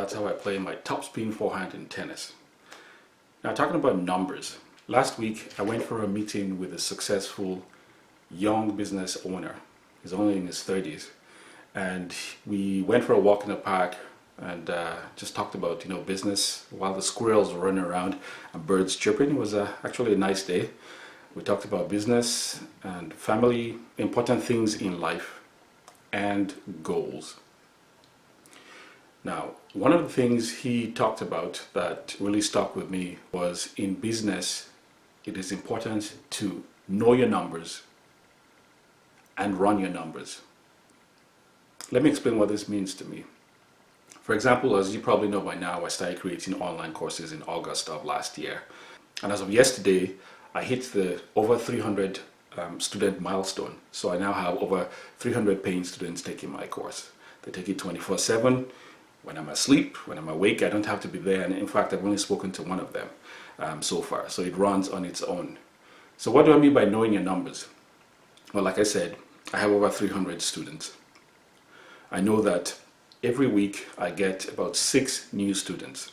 That's how I play my topspin forehand in tennis. Now, talking about numbers, last week I went for a meeting with a successful young business owner. He's only in his 30s, and we went for a walk in the park and just talked about business while the squirrels were running around and birds chirping. It was actually a nice day. We talked about business and family, important things in life, and goals. Now, one of the things he talked about that really stuck with me was, in business, it is important to know your numbers and run your numbers. Let me explain what this means to me. For example, as you probably know by now, I started creating online courses in August of last year. And as of yesterday, I hit the over 300 student milestone. So I now have over 300 paying students taking my course. They take it 24/7. When I'm asleep, when I'm awake, I don't have to be there. And in fact, I've only spoken to one of them so far. So it runs on its own. So what do I mean by knowing your numbers? Well, like I said, I have over 300 students. I know that every week I get about 6 new students.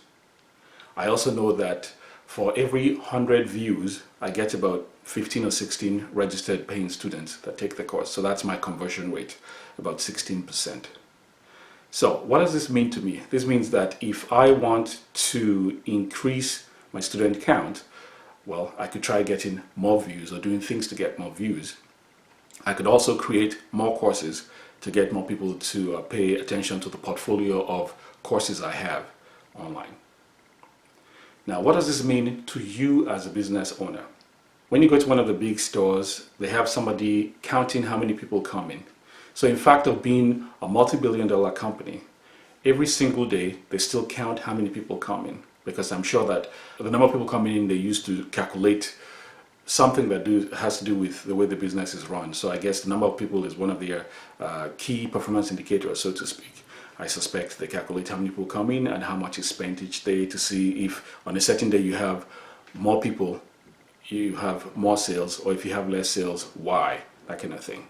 I also know that for every 100 views, I get about 15 or 16 registered paying students that take the course. So that's my conversion rate, about 16%. So what does this mean to me? This means that if I want to increase my student count, well, I could try getting more views or doing things to get more views. I could also create more courses to get more people to pay attention to the portfolio of courses I have online. Now, what does this mean to you as a business owner? When you go to one of the big stores, they have somebody counting how many people come in. So in fact of being a multi-billion-dollar company, every single day they still count how many people come in, because I'm sure that the number of people coming in, they used to calculate something that has to do with the way the business is run. So I guess the number of people is one of their key performance indicators, so to speak. I suspect they calculate how many people come in and how much is spent each day to see if on a certain day you have more people, you have more sales, or if you have less sales, why, that kind of thing.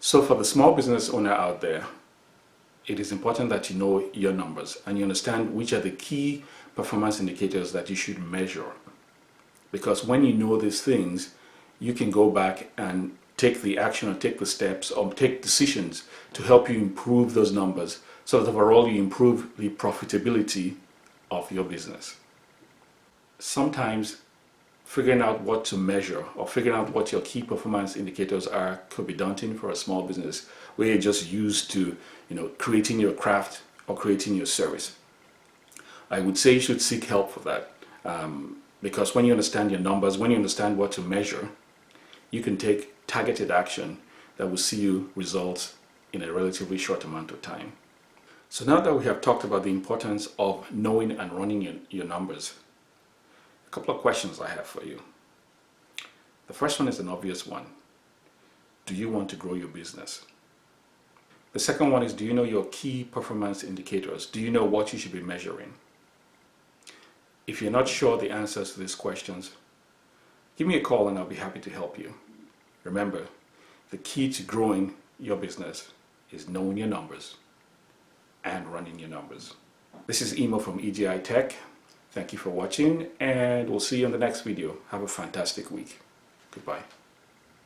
So for the small business owner out there, it is important that you know your numbers and you understand which are the key performance indicators that you should measure. Because when you know these things, you can go back and take the action or take the steps or take decisions to help you improve those numbers, so that overall you improve the profitability of your business. Sometimes figuring out what to measure or figuring out what your key performance indicators are could be daunting for a small business where you're just used to creating your craft or creating your service. I would say you should seek help for that, because when you understand your numbers, when you understand what to measure, you can take targeted action that will see you results in a relatively short amount of time. So now that we have talked about the importance of knowing and running your numbers, a couple of questions I have for you. The first one is an obvious one. Do you want to grow your business? The second one is, do you know your key performance indicators? Do you know what you should be measuring? If you're not sure the answers to these questions, give me a call and I'll be happy to help you. Remember, the key to growing your business is knowing your numbers and running your numbers. This is Emo from EjiTech. Thank you for watching, and we'll see you in the next video. Have a fantastic week. Goodbye.